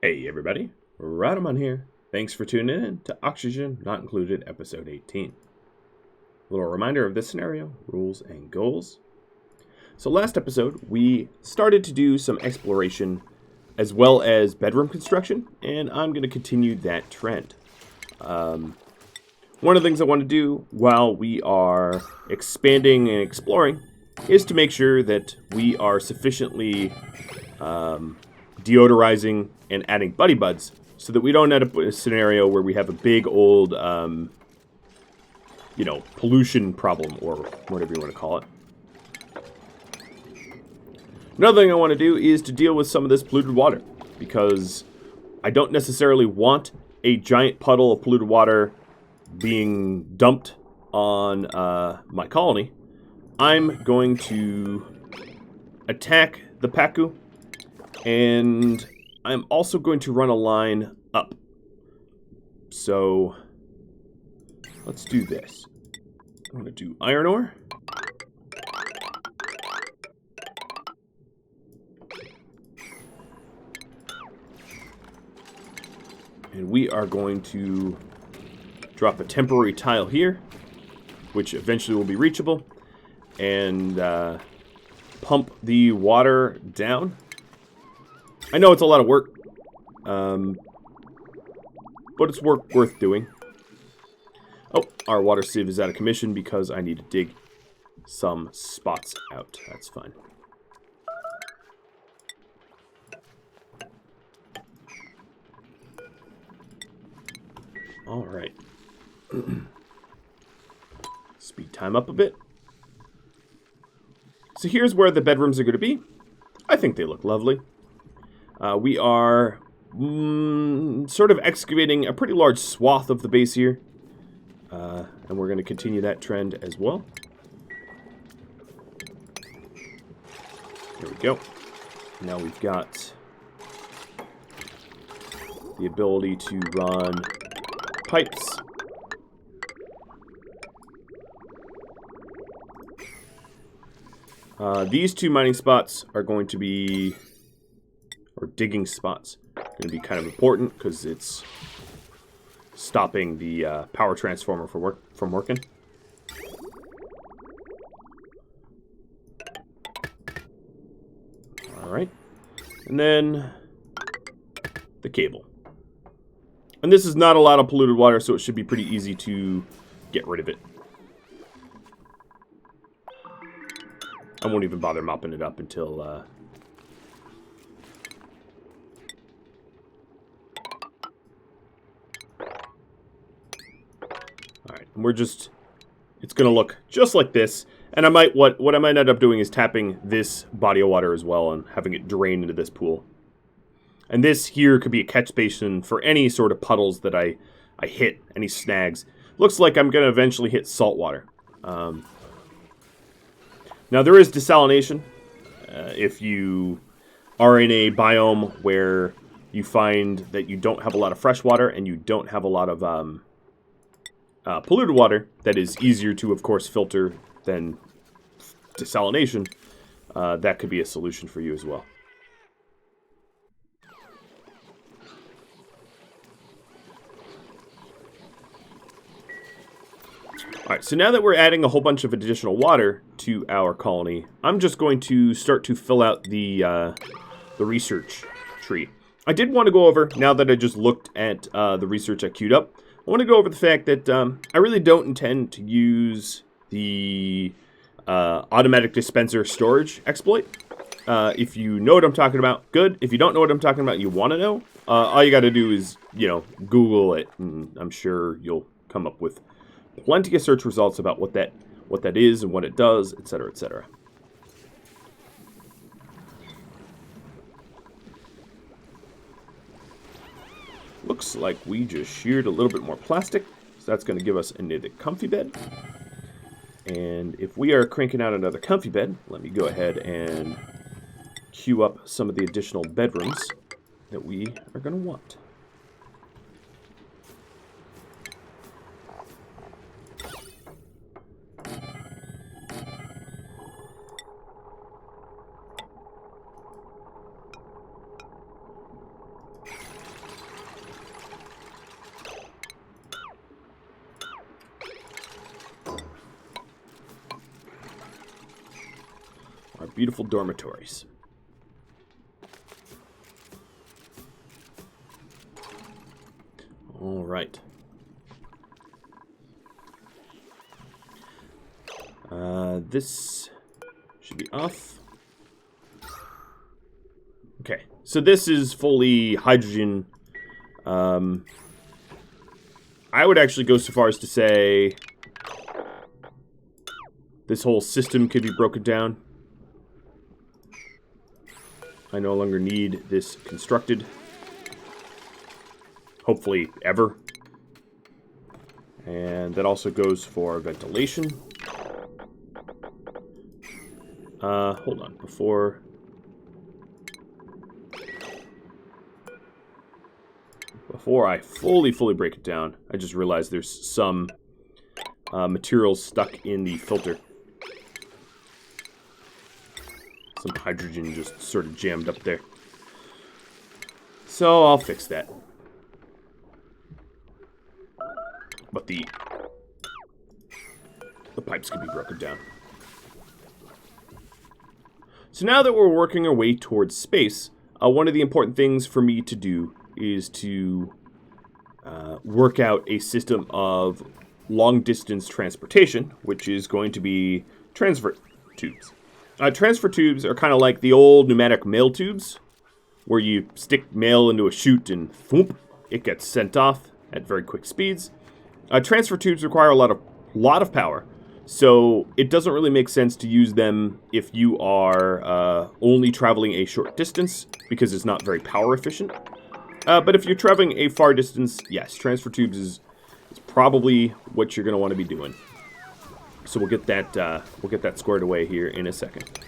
Hey everybody, Radamon here. Thanks for tuning in to Oxygen Not Included episode 18. A little reminder of this scenario, rules and goals. So last episode we started to do some exploration as well as bedroom construction, and I'm going to continue that trend. One of the things I want to do while we are expanding and exploring is to make sure that we are sufficiently deodorizing and adding buddy buds so that we don't end up with a scenario where we have a big old, pollution problem or whatever you want to call it. Another thing I want to do is to deal with some of this polluted water, because I don't necessarily want a giant puddle of polluted water being dumped on my colony. I'm going to attack the Paku, and I'm also going to run a line up. So let's do this. I'm going to do iron ore. And we are going to drop a temporary tile here, which eventually will be reachable, and pump the water down. I know it's a lot of work, but it's work worth doing. Oh, our water sieve is out of commission because I need to dig some spots out. That's fine. All right. Speed time up a bit. So here's where the bedrooms are going to be. I think they look lovely. We are sort of excavating a pretty large swath of the base here. And we're going to continue that trend as well. There we go. Now we've got the ability to run pipes. These two mining spots are going to be, or digging spots, going to be kind of important because it's stopping the power transformer from working. All right, and then the cable. And this is not a lot of polluted water, so it should be pretty easy to get rid of it. I won't even bother mopping it up until Alright, and it's gonna look just like this. And I might what I might end up doing is tapping this body of water as well and having it drain into this pool. And this here could be a catch basin for any sort of puddles that I hit, any snags. Looks like I'm gonna eventually hit salt water. Now, there is desalination. If you are in a biome where you find that you don't have a lot of fresh water and you don't have a lot of polluted water, that is easier to, of course, filter than desalination, that could be a solution for you as well. Alright, so now that we're adding a whole bunch of additional water to our colony, I'm just going to start to fill out the research tree. I did want to go over, now that I just looked at the research I queued up, I want to go over the fact that I really don't intend to use the automatic dispenser storage exploit. If you know what I'm talking about, good. If you don't know what I'm talking about, you want to know, all you got to do is, Google it, and I'm sure you'll come up with plenty of search results about what that is and what it does, etc., etc. Looks like we just sheared a little bit more plastic, so that's going to give us another comfy bed. And if we are cranking out another comfy bed, let me go ahead and queue up some of the additional bedrooms that we are going to want. beautiful dormitories. All right. This should be off. Okay, so this is fully hydrogen. I would actually go so far as to say this whole system could be broken down. I no longer need this constructed. Hopefully, ever. And that also goes for ventilation. Hold on. Before I fully break it down, I just realized there's some materials stuck in the filter. Some hydrogen just sort of jammed up there. So I'll fix that. But the pipes can be broken down. So now that we're working our way towards space, one of the important things for me to do is to work out a system of long-distance transportation, which is going to be transfer tubes. Transfer tubes are kind of like the old pneumatic mail tubes, where you stick mail into a chute and whoop, it gets sent off at very quick speeds. Transfer tubes require a lot of power, so it doesn't really make sense to use them if you are only traveling a short distance, because it's not very power efficient. But if you're traveling a far distance, yes, transfer tubes is probably what you're going to want to be doing. So we'll get that squared away here in a second,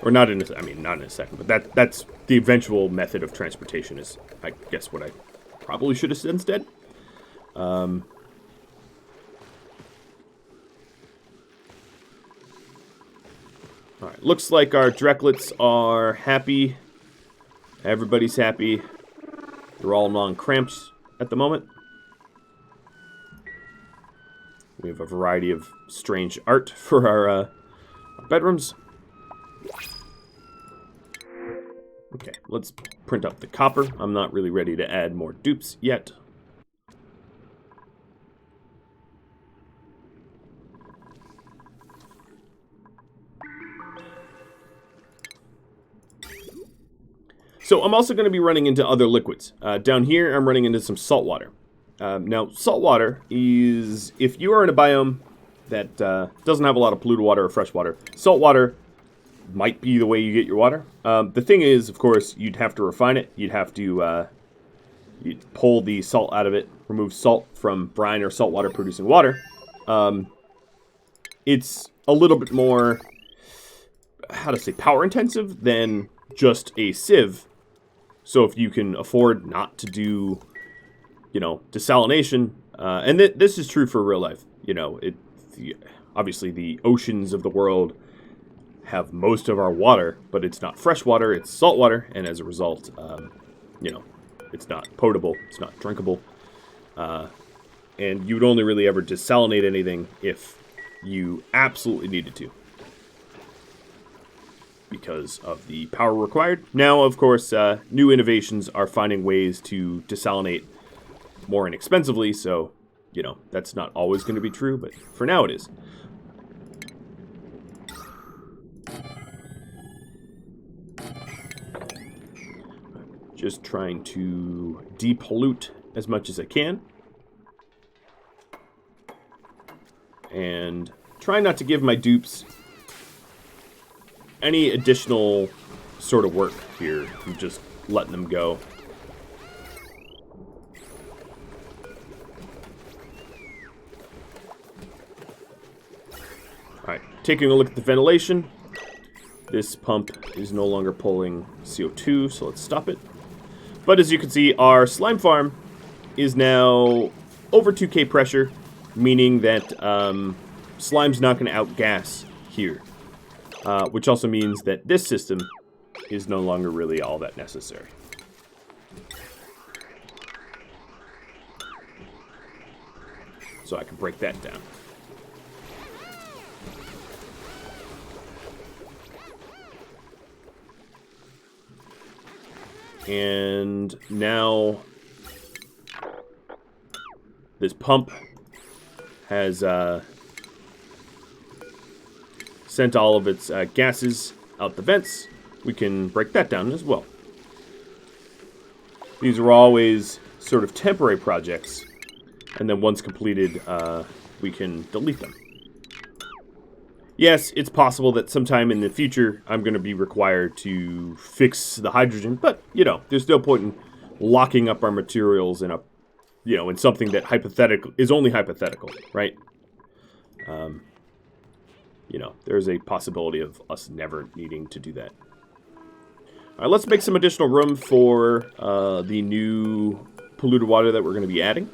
or not in a second, but that's the eventual method of transportation. Is, I guess, what I probably should have said instead. All right, looks like our Drecklets are happy. Everybody's happy. They're all non-cramped at the moment. We have a variety of strange art for our bedrooms. Okay, let's print up the copper. I'm not really ready to add more dupes yet. So I'm also going to be running into other liquids. Down here, I'm running into some salt water. Now, salt water is, if you are in a biome that doesn't have a lot of polluted water or fresh water, salt water might be the way you get your water. The thing is, of course, you'd have to refine it. You'd have to you'd pull the salt out of it, remove salt from brine or saltwater producing water. It's a little bit more, how to say, power intensive than just a sieve. So if you can afford not to do, desalination, and this is true for real life, obviously the oceans of the world have most of our water, but it's not fresh water, it's salt water, and as a result, it's not potable, it's not drinkable, and you would only really ever desalinate anything if you absolutely needed to, because of the power required. Now, of course, new innovations are finding ways to desalinate more inexpensively, so, that's not always going to be true, but for now it is. Just trying to depollute as much as I can. And try not to give my dupes any additional sort of work here. I'm just letting them go. Alright, taking a look at the ventilation. This pump is no longer pulling CO2, so let's stop it. But as you can see, our slime farm is now over 2K pressure, meaning that slime's not going to outgas here. Which also means that this system is no longer really all that necessary. So I can break that down. And now this pump has sent all of its gases out the vents. We can break that down as well. These are always sort of temporary projects, and then once completed, we can delete them. Yes, it's possible that sometime in the future I'm going to be required to fix the hydrogen, but, you know, there's no point in locking up our materials in a, you know, in something that is only hypothetical, right? You know, there's a possibility of us never needing to do that. All right, let's make some additional room for the new polluted water that we're going to be adding.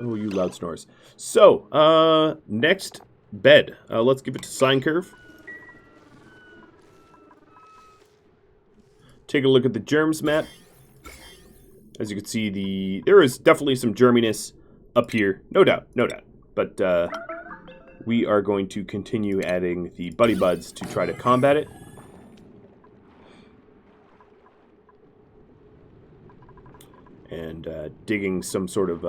Oh, you loud snores. So, next bed. Let's give it to sine curve. Take a look at the germs map. As you can see, there is definitely some germiness up here. No doubt, no doubt. But we are going to continue adding the buddy buds to try to combat it. And digging some sort of,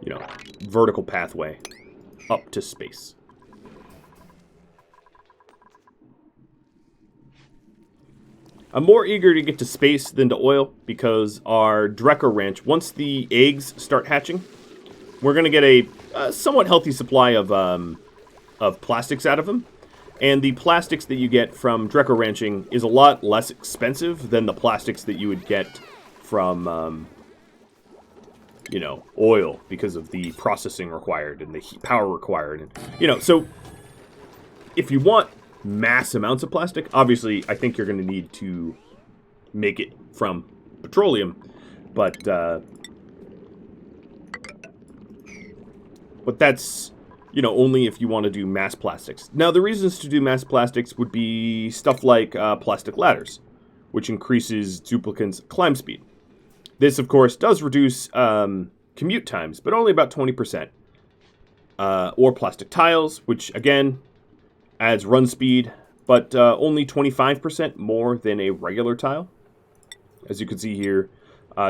you know, vertical pathway up to space. I'm more eager to get to space than to oil because our Drecker Ranch, once the eggs start hatching, we're going to get a somewhat healthy supply of plastics out of them. And the plastics that you get from Drecker Ranching is a lot less expensive than the plastics that you would get from, you know, oil because of the processing required and the heat power required. And, you know, so if you want mass amounts of plastic, obviously I think you're going to need to make it from petroleum, but that's, you know, only if you want to do mass plastics. Now, the reasons to do mass plastics would be stuff like plastic ladders, which increases duplicants' climb speed. This, of course, does reduce commute times, but only about 20%. Or plastic tiles, which, again, adds run speed, but only 25% more than a regular tile. As you can see here,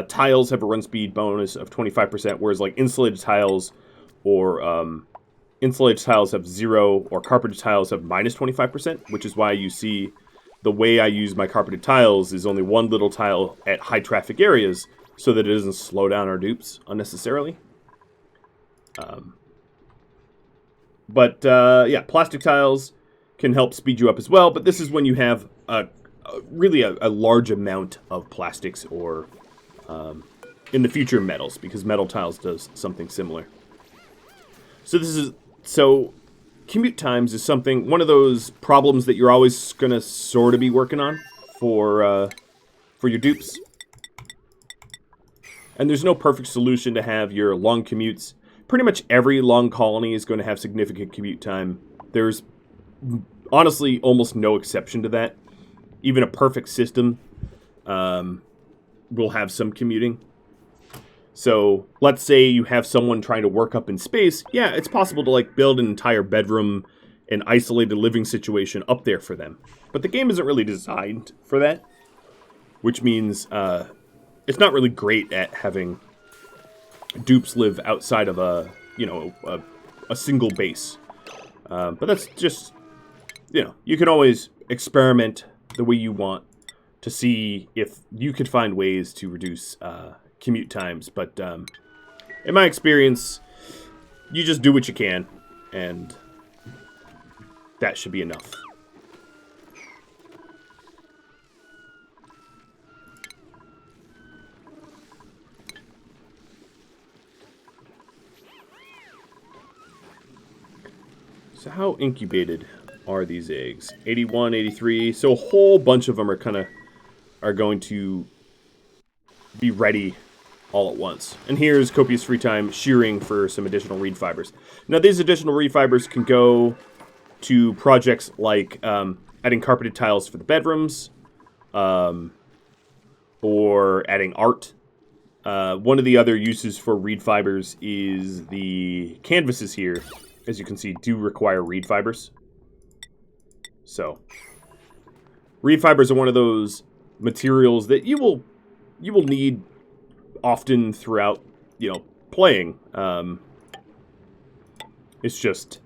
tiles have a run speed bonus of 25%, whereas like insulated tiles or insulated tiles have 0, or carpeted tiles have minus 25%, which is why you see the way I use my carpeted tiles is only one little tile at high traffic areas so that it doesn't slow down our dupes unnecessarily. Yeah, plastic tiles can help speed you up as well, but this is when you have really a large amount of plastics or, in the future, metals, because metal tiles does something similar. So commute times is one of those problems that you're always going to sort of be working on for your dupes. And there's no perfect solution to have your long commutes. Pretty much every long colony is going to have significant commute time. There's honestly almost no exception to that. Even a perfect system will have some commuting. So let's say you have someone trying to work up in space. Yeah, it's possible to like build an entire bedroom and isolated living situation up there for them. But the game isn't really designed for that, which means it's not really great at having dupes live outside of a single base. But that's just, you know, you can always experiment the way you want to see if you could find ways to reduce commute times. But in my experience, you just do what you can, and that should be enough. So how incubated are these eggs? 81, 83. So a whole bunch of them are going to be ready all at once. And here's Copious Free Time shearing for some additional reed fibers. Now these additional reed fibers can go to projects like adding carpeted tiles for the bedrooms, or adding art One of the other uses for reed fibers is the canvases here, as you can see, do require reed fibers. So, reed fibers are one of those materials that you will need often throughout, playing. It's just,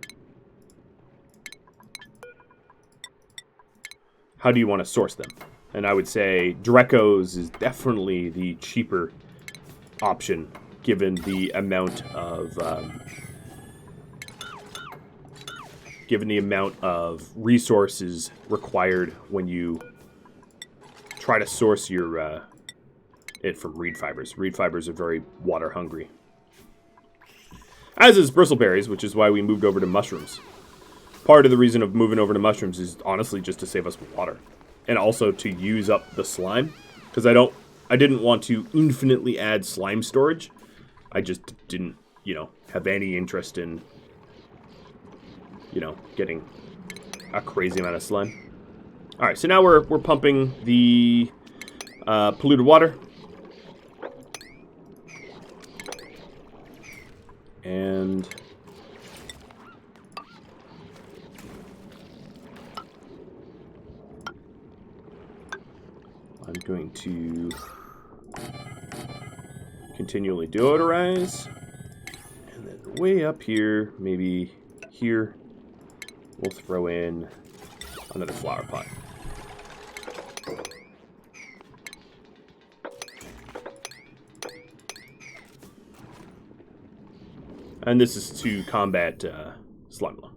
how do you want to source them? And I would say Drecos is definitely the cheaper option, given the amount of resources required when you try to source your it from reed fibers. Reed fibers are very water hungry, as is bristleberries, which is why we moved over to mushrooms. Part of the reason of moving over to mushrooms is honestly just to save us water, and also to use up the slime, because I didn't want to infinitely add slime storage. I just didn't, have any interest in, getting a crazy amount of slime. All right, so now we're pumping the polluted water. And I'm going to continually deodorize. And then way up here, maybe here, we'll throw in another flower pot. And this is to combat slime lung.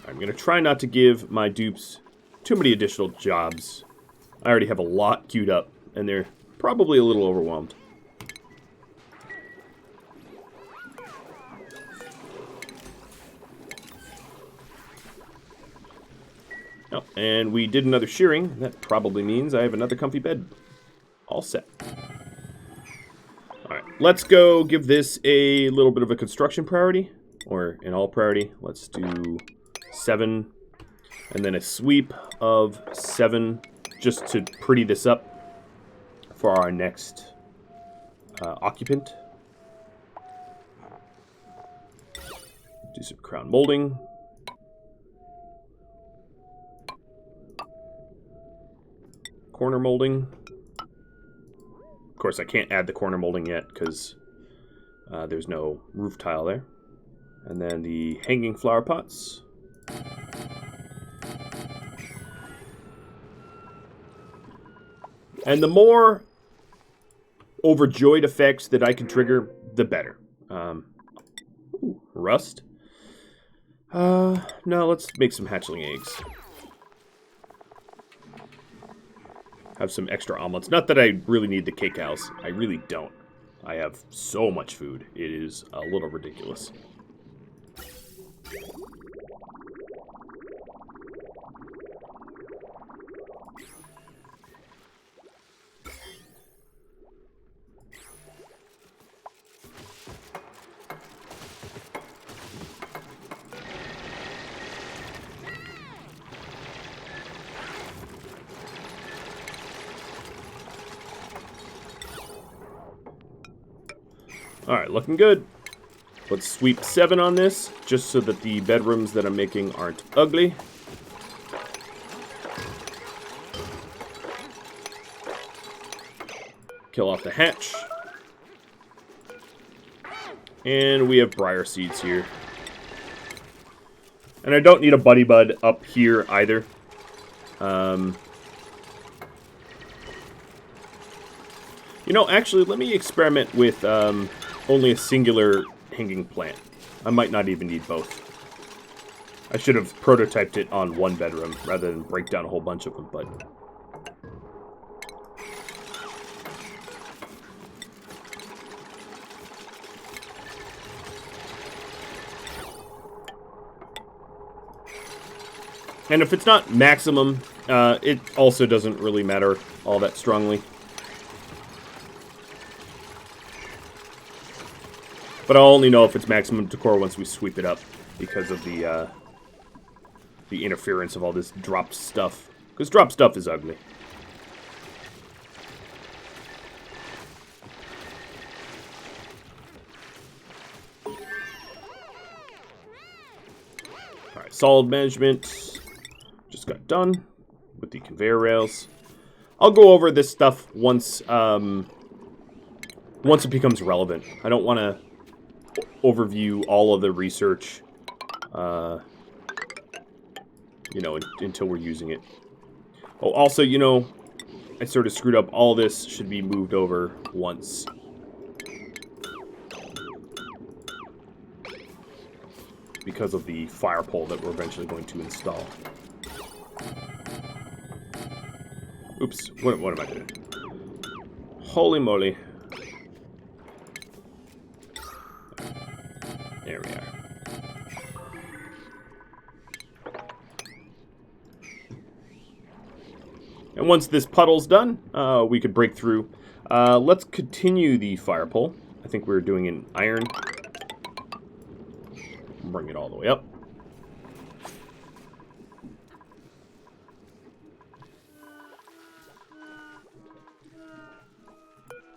I'm going to try not to give my dupes too many additional jobs. I already have a lot queued up, and they're probably a little overwhelmed. Oh, and we did another shearing. That probably means I have another comfy bed. All set. Alright, let's go give this a little bit of a construction priority. Or an all priority. Let's do 7. And then a sweep of 7. Just to pretty this up for our next occupant. Do some crown molding. Corner molding. Of course, I can't add the corner molding yet because there's no roof tile there. And then the hanging flower pots. And the more overjoyed effects that I can trigger, the better. Ooh, rust. No, let's make some hatchling eggs. Have some extra omelets. Not that I really need the cacao. I really don't. I have so much food. It is a little ridiculous. Alright, looking good. Let's sweep 7 on this, just so that the bedrooms that I'm making aren't ugly. Kill off the hatch. And we have briar seeds here. And I don't need a buddy bud up here either. Actually, let me experiment with only a singular hanging plant. I might not even need both. I should have prototyped it on one bedroom rather than break down a whole bunch of them, but... And if it's not maximum, it also doesn't really matter all that strongly. But I'll only know if it's maximum decor once we sweep it up because of the the interference of all this dropped stuff. Because dropped stuff is ugly. Alright, solid management just got done with the conveyor rails. I'll go over this stuff once once it becomes relevant. I don't want to overview all of the research, you know, until we're using it. Oh, also, you know, I sort of screwed up. All this should be moved over once. Because of the fire pole that we're eventually going to install. Oops, what am I doing? Holy moly. There we are. And once this puddle's done, we could break through. Let's continue the fire pole. I think we're doing an iron. Bring it all the way up.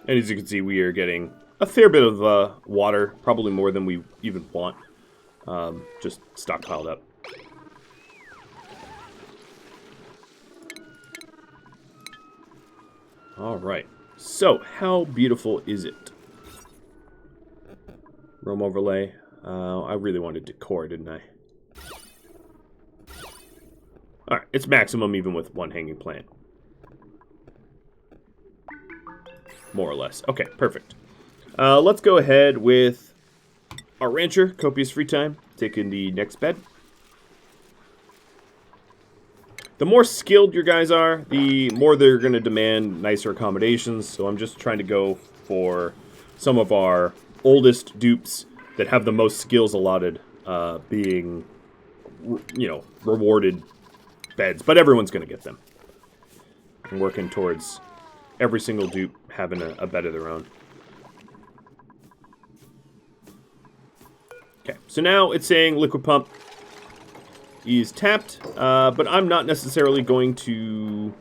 And as you can see, we are getting a fair bit of water, probably more than we even want, just stockpiled up. Alright, so how beautiful is it? Roam overlay. I really wanted decor, didn't I? Alright, it's maximum even with one hanging plant. More or less. Okay, perfect. Let's go ahead with our rancher, copious free time, taking the next bed. The more skilled your guys are, the more they're going to demand nicer accommodations, so I'm just trying to go for some of our oldest dupes that have the most skills allotted, being, you know, rewarded beds, but everyone's going to get them. I'm working towards every single dupe having a bed of their own. Okay, so now it's saying liquid pump is tapped, but I'm not necessarily going to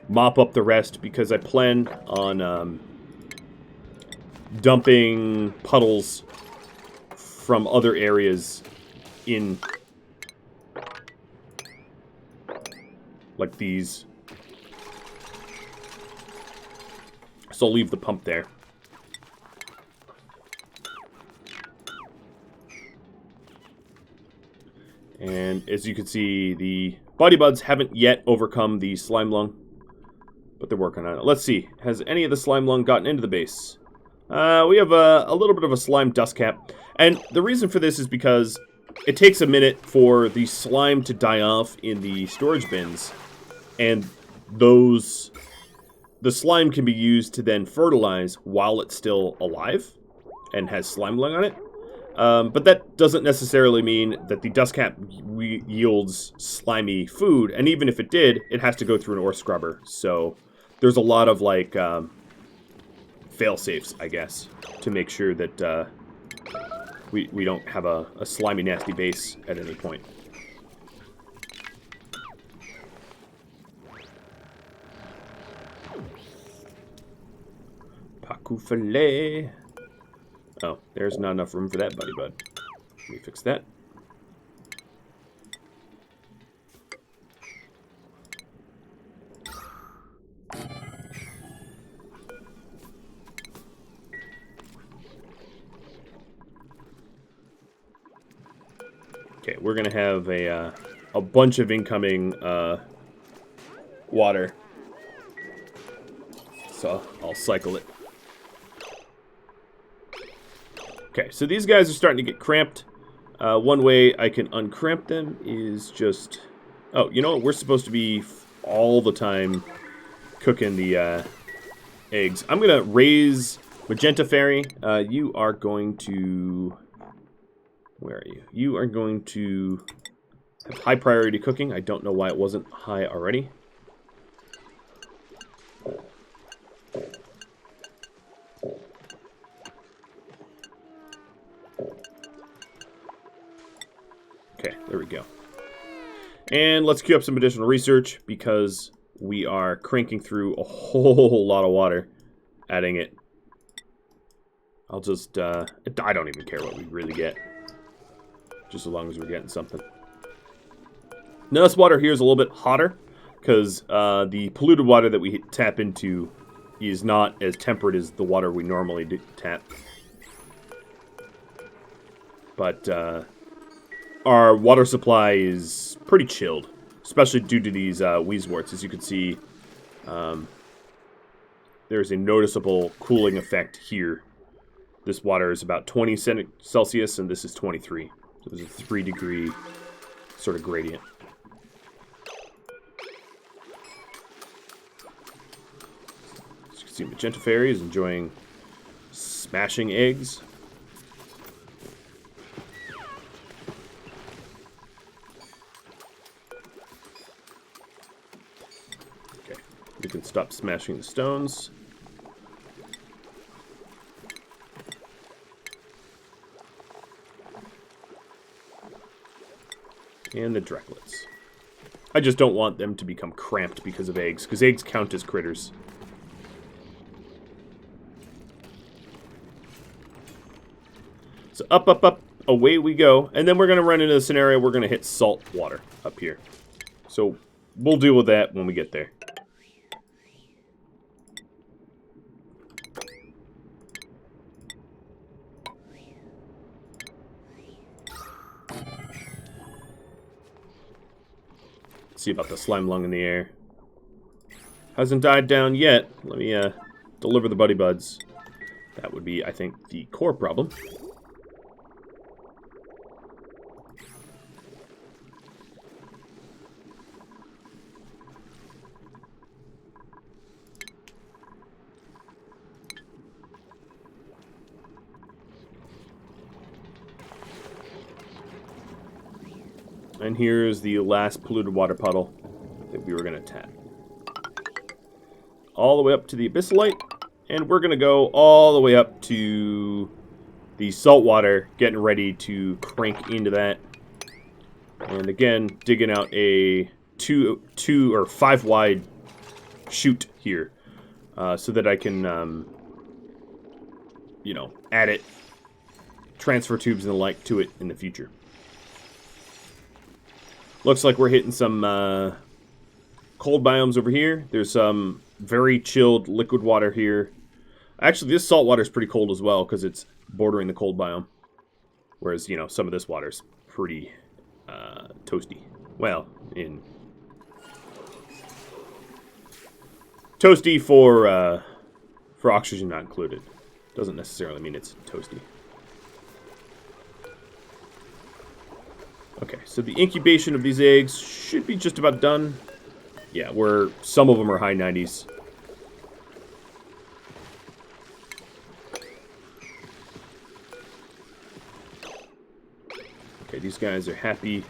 mop up the rest because I plan on dumping puddles from other areas in, like these. So I'll leave the pump there. And as you can see, the body buds haven't yet overcome the slime lung, but they're working on it. Let's see, has any of the slime lung gotten into the base? We have a little bit of a slime dust cap. And the reason for this is because it takes a minute for the slime to die off in the storage bins. And the slime can be used to then fertilize while it's still alive and has slime lung on it. But that doesn't necessarily mean that the dust cap yields slimy food. And even if it did, it has to go through an ore scrubber. So there's a lot of, like, fail-safes, I guess, to make sure that we don't have a slimy, nasty base at any point. Paku filet. Oh, there's not enough room for that, buddy bud. Let me fix that. Okay, we're gonna have a bunch of incoming water, so I'll cycle it. Okay, so these guys are starting to get cramped. One way I can uncramp them is just... Oh, you know what? We're supposed to be all the time cooking the eggs. I'm going to raise Magenta Fairy. You are going to... Where are you? You are going to have high priority cooking. I don't know why it wasn't high already. Okay, there we go. And let's queue up some additional research because we are cranking through a whole lot of water, adding it. I'll just, I don't even care what we really get, just as long as we're getting something. Now this water here is a little bit hotter because the polluted water that we tap into is not as temperate as the water we normally tap. But our water supply is pretty chilled, especially due to these Weezeworts. As you can see, there's a noticeable cooling effect here. This water is about 20 Celsius, and this is 23. So there's a 3-degree sort of gradient. As you can see, Magenta Fairy is enjoying smashing eggs. We can stop smashing the stones. And the Drecklets. I just don't want them to become cramped because of eggs, because eggs count as critters. So up, up, up, away we go. And then we're going to run into the scenario we're going to hit salt water up here. So we'll deal with that when we get there. See about the slime lung in the air. Hasn't died down yet. Let me deliver the buddy buds. That would be, I think, the core problem. And here's the last polluted water puddle that we were going to tap. All the way up to the Abyssalite. And we're going to go all the way up to the salt water, getting ready to crank into that. And again, digging out a 2 or 5 wide chute here. So that I can, you know, add it, transfer tubes and the like to it in the future. Looks like we're hitting some cold biomes over here. There's some very chilled liquid water here. Actually, this salt water is pretty cold as well because it's bordering the cold biome. Whereas, you know, some of this water's pretty toasty. Well, toasty for oxygen not included. Doesn't necessarily mean it's toasty. Okay, so the incubation of these eggs should be just about done. Yeah, some of them are high 90s. Okay, these guys are happy.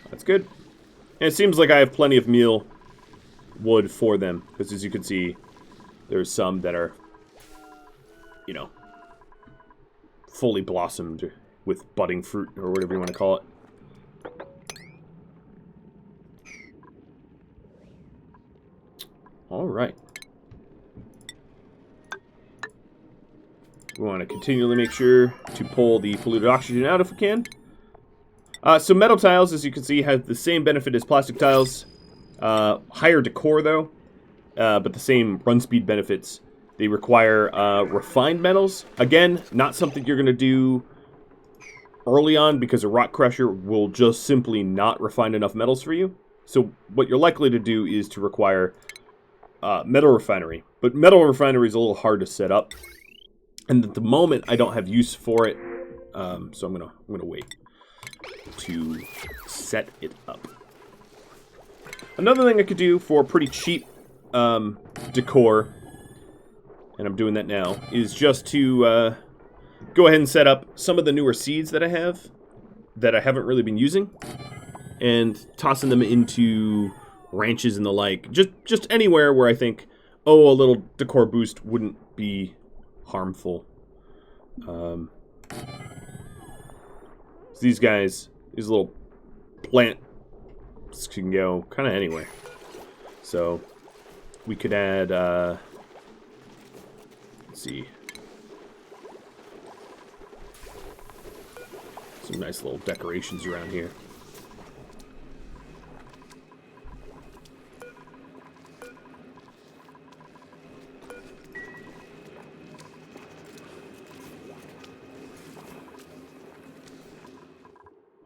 That's good. And it seems like I have plenty of meal wood for them, because as you can see, there's some that are, you know, fully blossomed with budding fruit, or whatever you want to call it. All right. We want to continually make sure to pull the polluted oxygen out if we can. So metal tiles, as you can see, have the same benefit as plastic tiles. Higher decor, though, but the same run speed benefits. They require refined metals. Again, not something you're going to do early on because a rock crusher will just simply not refine enough metals for you. So what you're likely to do is to require metal refinery. But metal refinery is a little hard to set up. And at the moment, I don't have use for it. So I'm gonna wait to set it up. Another thing I could do for pretty cheap decor, and I'm doing that now, is just to go ahead and set up some of the newer seeds that I have that I haven't really been using, and tossing them into ranches and the like. Just anywhere where I think, oh, a little decor boost wouldn't be harmful. So these guys, these little plant crops can go kind of anywhere. So we could add, let's see, some nice little decorations around here.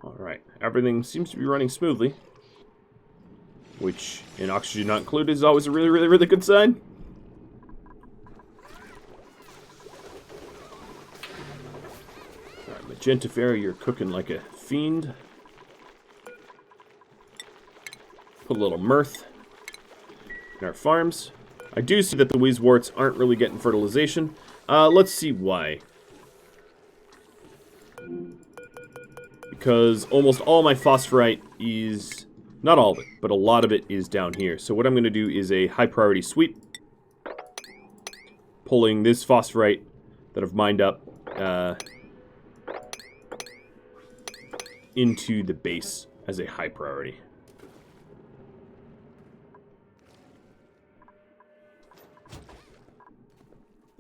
Alright, everything seems to be running smoothly, which, in oxygen not included, is always a really, really, really good sign. Alright, Magenta Fairy, you're cooking like a fiend. Put a little mirth in our farms. I do see that the Weezeworts aren't really getting fertilization. Let's see why. Because almost all my phosphorite is, not all of it, but a lot of it is down here. So what I'm going to do is a high priority sweep, pulling this phosphorite that I've mined up into the base as a high priority.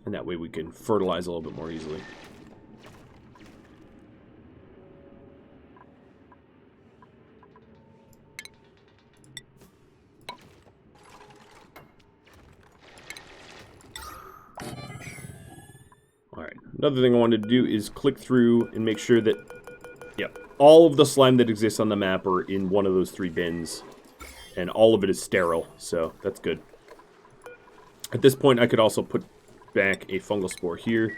And that way we can fertilize a little bit more easily. Another thing I wanted to do is click through and make sure that, yep, all of the slime that exists on the map are in one of those 3 bins. And all of it is sterile, so that's good. At this point, I could also put back a fungal spore here.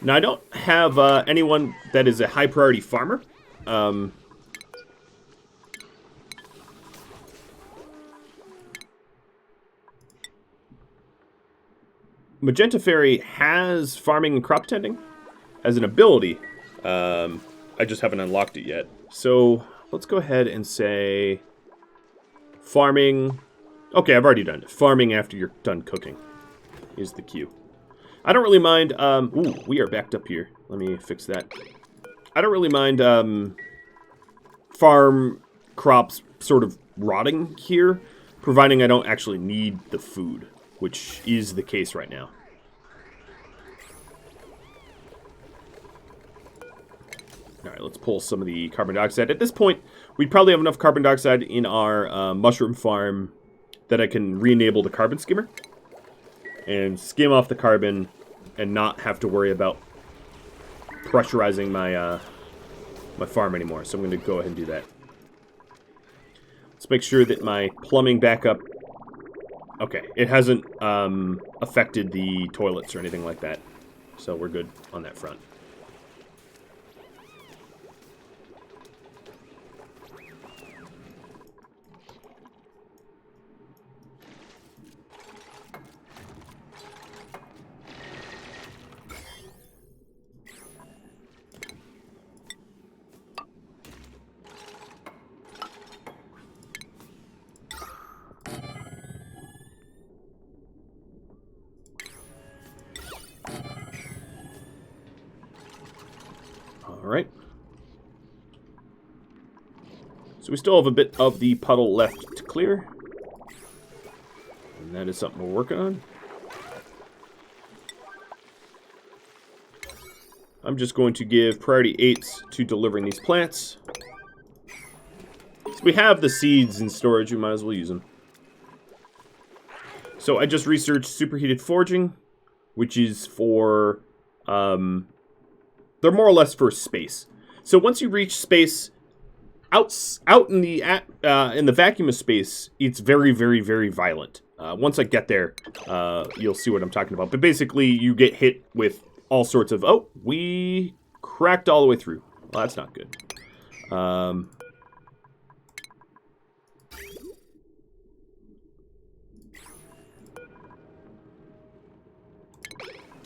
Now, I don't have anyone that is a high priority farmer. Magenta Fairy has farming and crop tending as an ability. I just haven't unlocked it yet. So let's go ahead and say farming. Okay, I've already done it. Farming after you're done cooking is the cue. I don't really mind. Ooh, we are backed up here. Let me fix that. I don't really mind farm crops sort of rotting here, providing I don't actually need the food, which is the case right now. Alright, let's pull some of the carbon dioxide. At this point, we probably have enough carbon dioxide in our mushroom farm that I can re-enable the carbon skimmer and skim off the carbon and not have to worry about pressurizing my my farm anymore. So I'm going to go ahead and do that. Let's make sure that my plumbing backup. Okay, it hasn't affected the toilets or anything like that, so we're good on that front. Alright. So we still have a bit of the puddle left to clear. And that is something we're working on. I'm just going to give priority 8s to delivering these plants. So we have the seeds in storage, we might as well use them. So I just researched Superheated Forging, which is for... they're more or less for space. So once you reach space, out in the vacuum of space, it's very, very, very violent. Once I get there, you'll see what I'm talking about. But basically, you get hit with all sorts of... Oh, we cracked all the way through. Well, that's not good.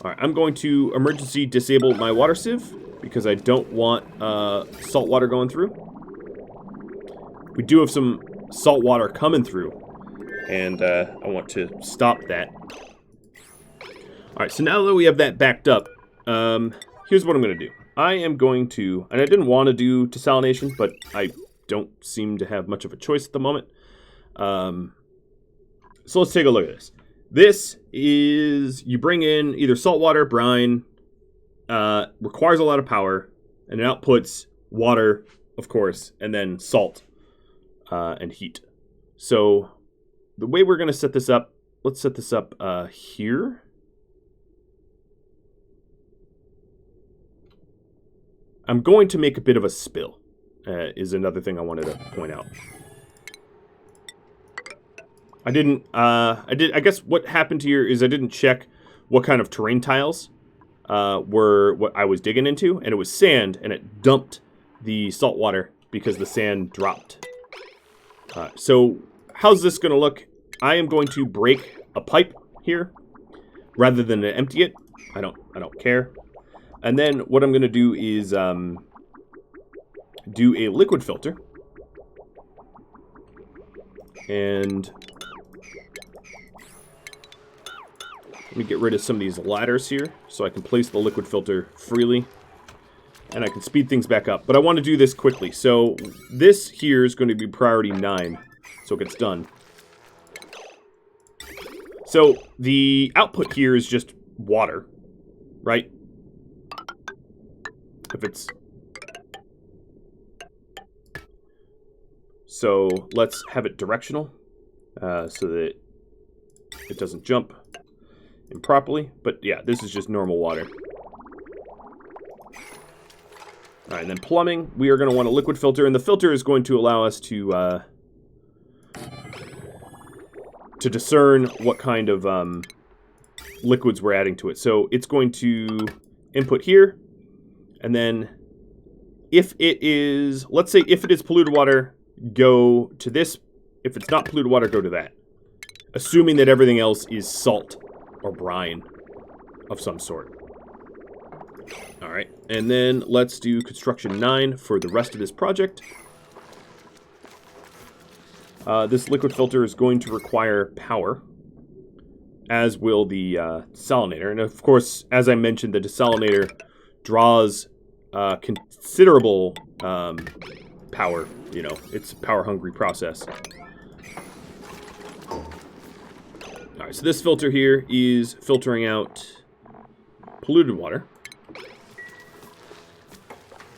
Alright, I'm going to emergency disable my water sieve because I don't want salt water going through. We do have some salt water coming through, and I want to stop that. Alright, so now that we have that backed up, here's what I'm going to do. I am going to, and I didn't want to do desalination, but I don't seem to have much of a choice at the moment. So let's take a look at this. This is, you bring in either saltwater, brine, requires a lot of power, and it outputs water, of course, and then salt and heat. So the way we're going to set this up, let's set this up here. I'm going to make a bit of a spill, is another thing I wanted to point out. I guess what happened here is I didn't check what kind of terrain tiles were what I was digging into, and it was sand, and it dumped the salt water because the sand dropped. So how's this going to look? I am going to break a pipe here rather than empty it. I don't care. And then what I'm going to do is do a liquid filter. And let me get rid of some of these ladders here so I can place the liquid filter freely. And I can speed things back up. But I want to do this quickly. So this here is going to be priority 9. So it gets done. So the output here is just water, right? If it's... So let's have it directional so that it doesn't jump improperly. But yeah, this is just normal water. All right, and then plumbing, we are going to want a liquid filter, and the filter is going to allow us to discern what kind of liquids we're adding to it. So it's going to input here, and then if it is, let's say if it is polluted water, go to this. If it's not polluted water, go to that. Assuming that everything else is salt or brine of some sort. All right, and then let's do construction 9 for the rest of this project. This liquid filter is going to require power, as will the desalinator. And of course, as I mentioned, the desalinator draws considerable power. You know, it's a power-hungry process. All right, so this filter here is filtering out polluted water.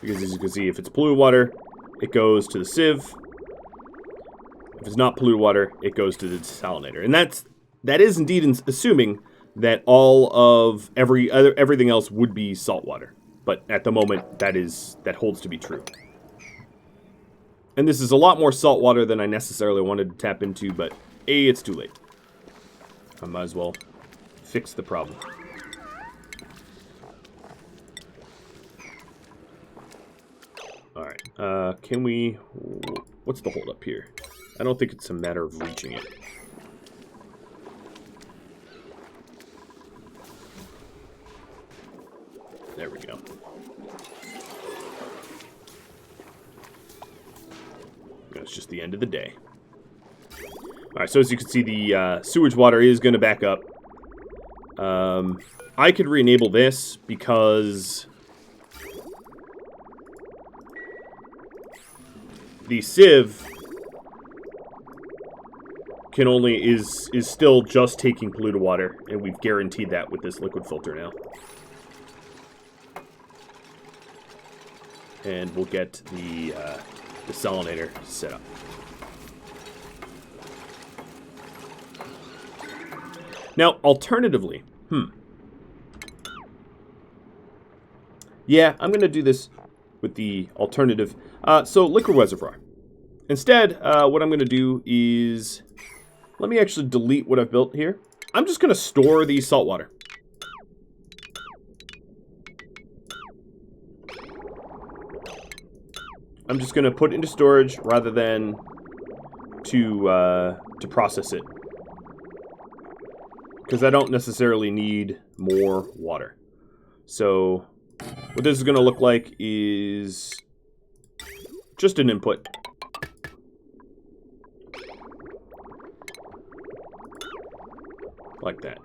Because as you can see, if it's polluted water, it goes to the sieve. If it's not polluted water, it goes to the desalinator. And that is indeed assuming that all of everything else would be salt water. But at the moment, that holds to be true. And this is a lot more salt water than I necessarily wanted to tap into, but A, it's too late. I might as well fix the problem. Alright, can we... What's the holdup here? I don't think it's a matter of reaching it. There we go. It's just the end of the day. Alright, so as you can see, the sewage water is going to back up. I could re-enable this because the sieve can only is still just taking polluted water, and we've guaranteed that with this liquid filter now. And we'll get the desalinator set up. Now, alternatively, yeah, I'm going to do this with the alternative. So, liquid reservoir. Instead, what I'm going to do is... Let me actually delete what I've built here. I'm just going to store the salt water. I'm just going to put it into storage rather than to process it. Because I don't necessarily need more water. So what this is going to look like is just an input. Like that.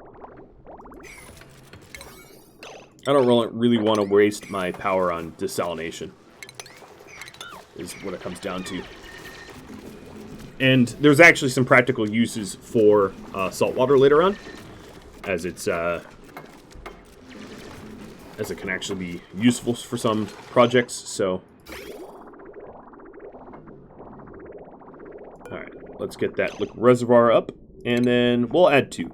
I don't really want to waste my power on desalination, is what it comes down to. And there's actually some practical uses for salt water later on, as it's as it can actually be useful for some projects. So, all right, let's get that liquid reservoir up, and then we'll add 2.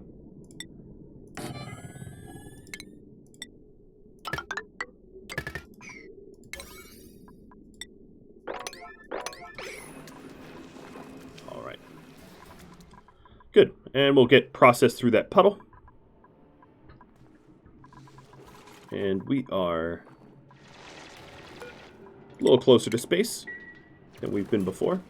Good, and we'll get processed through that puddle. And we are a little closer to space than we've been before.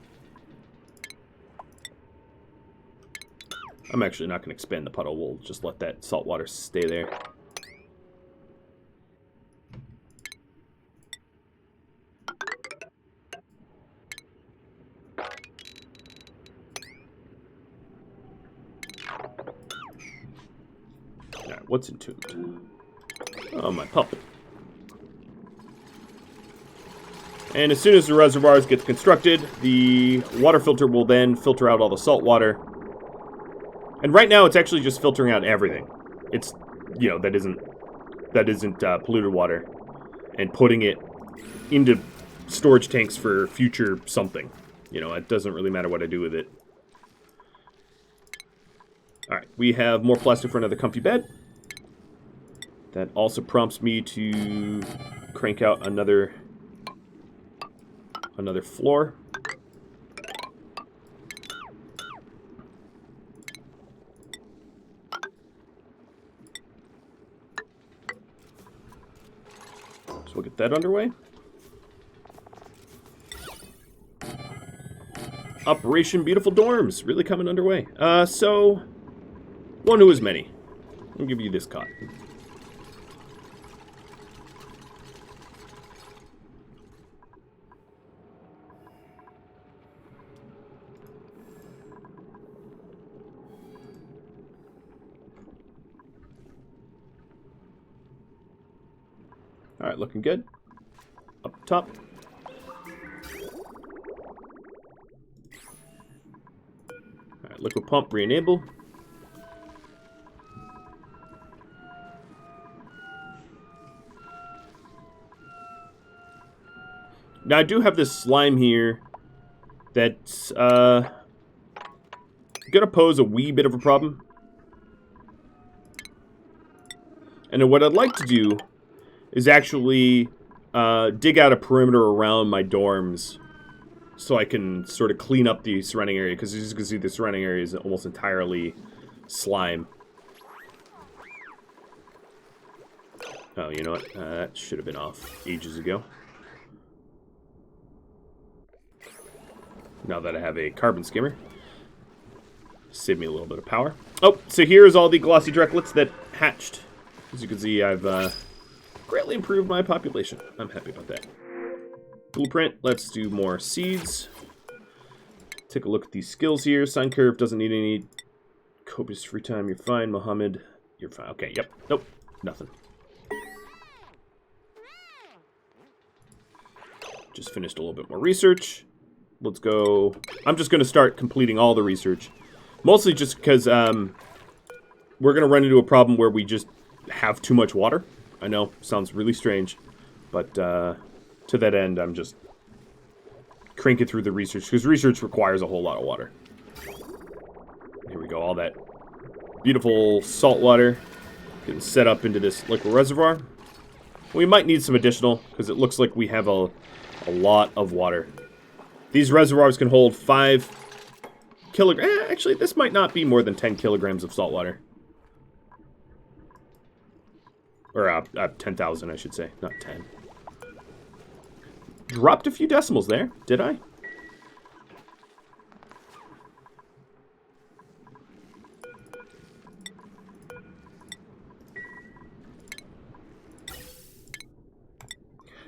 I'm actually not going to expand the puddle. We'll just let that salt water stay there. Alright, what's entombed? Oh, my pup. And as soon as the reservoirs get constructed, the water filter will then filter out all the salt water. And right now, it's actually just filtering out everything. It's, you know, that isn't polluted water, and putting it into storage tanks for future something. You know, it doesn't really matter what I do with it. All right, we have more plastic for another comfy bed. That also prompts me to crank out another floor. So we'll get that underway. Operation Beautiful Dorms, really coming underway. So, one who is many. I'll give you this cot. Alright, looking good. Up top. Alright, liquid pump re-enable. Now I do have this slime here that's gonna pose a wee bit of a problem. And then what I'd like to do is actually dig out a perimeter around my dorms so I can sort of clean up the surrounding area, because as you can see, the surrounding area is almost entirely slime. Oh, you know what? That should have been off ages ago. Now that I have a carbon skimmer. Save me a little bit of power. Oh, so here's all the glossy directlets that hatched. As you can see, I've greatly improved my population. I'm happy about that. Blueprint, let's do more seeds. Take a look at these skills here. Sine curve doesn't need any copious free time. You're fine. Mohammed, you're fine. Okay, yep. Nope, nothing. Just finished a little bit more research. Let's go. I'm just going to start completing all the research. Mostly just because we're going to run into a problem where we just have too much water. I know, sounds really strange, but to that end, I'm just cranking through the research, because research requires a whole lot of water. Here we go, all that beautiful salt water getting set up into this liquid reservoir. We might need some additional, because it looks like we have a lot of water. These reservoirs can hold 5 kilograms. Actually, this might not be more than 10 kilograms of salt water. Or 10,000, I should say, not 10. Dropped a few decimals there, did I?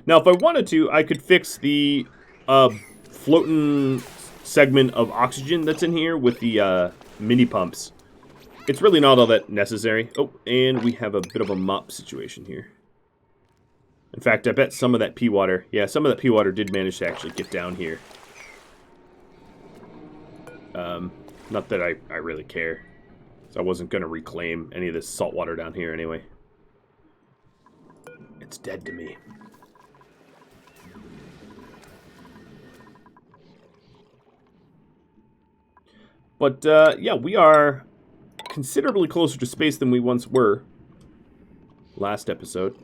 Now, if I wanted to, I could fix the floating segment of oxygen that's in here with the mini pumps. It's really not all that necessary. Oh, and we have a bit of a mop situation here. In fact, I bet some of that pea water, yeah, some of that pea water did manage to actually get down here. Not that I really care. So I wasn't going to reclaim any of this salt water down here anyway. It's dead to me. But, yeah, we are considerably closer to space than we once were last episode.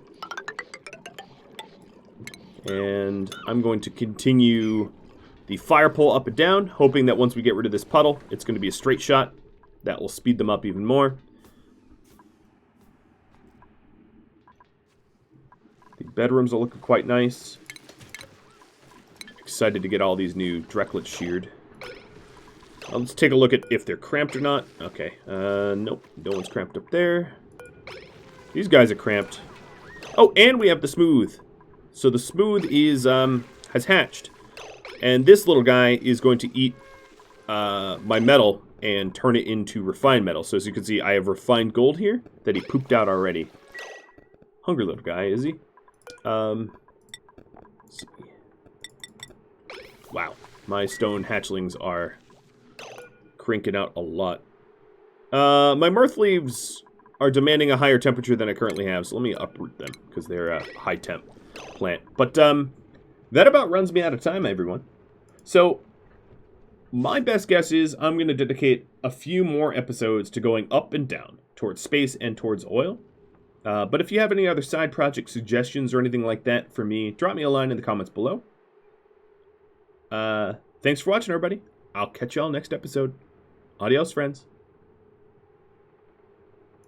And I'm going to continue the fire pole up and down, hoping that once we get rid of this puddle, it's going to be a straight shot. That will speed them up even more. The bedrooms are looking quite nice. Excited to get all these new Drecklets sheared. Let's take a look at if they're cramped or not. Okay, nope, no one's cramped up there. These guys are cramped. Oh, and we have the smooth. So the smooth is, has hatched. And this little guy is going to eat my metal and turn it into refined metal. So as you can see, I have refined gold here that he pooped out already. Hungry little guy, is he? Let's see. Wow, my stone hatchlings are cranking out a lot. My mirth leaves are demanding a higher temperature than I currently have, so let me uproot them, because they're a high temp plant. But that about runs me out of time, everyone. So my best guess is I'm going to dedicate a few more episodes to going up and down, towards space and towards oil. But if you have any other side project suggestions or anything like that for me, drop me a line in the comments below. Thanks for watching, everybody. I'll catch y'all next episode. Adios, friends.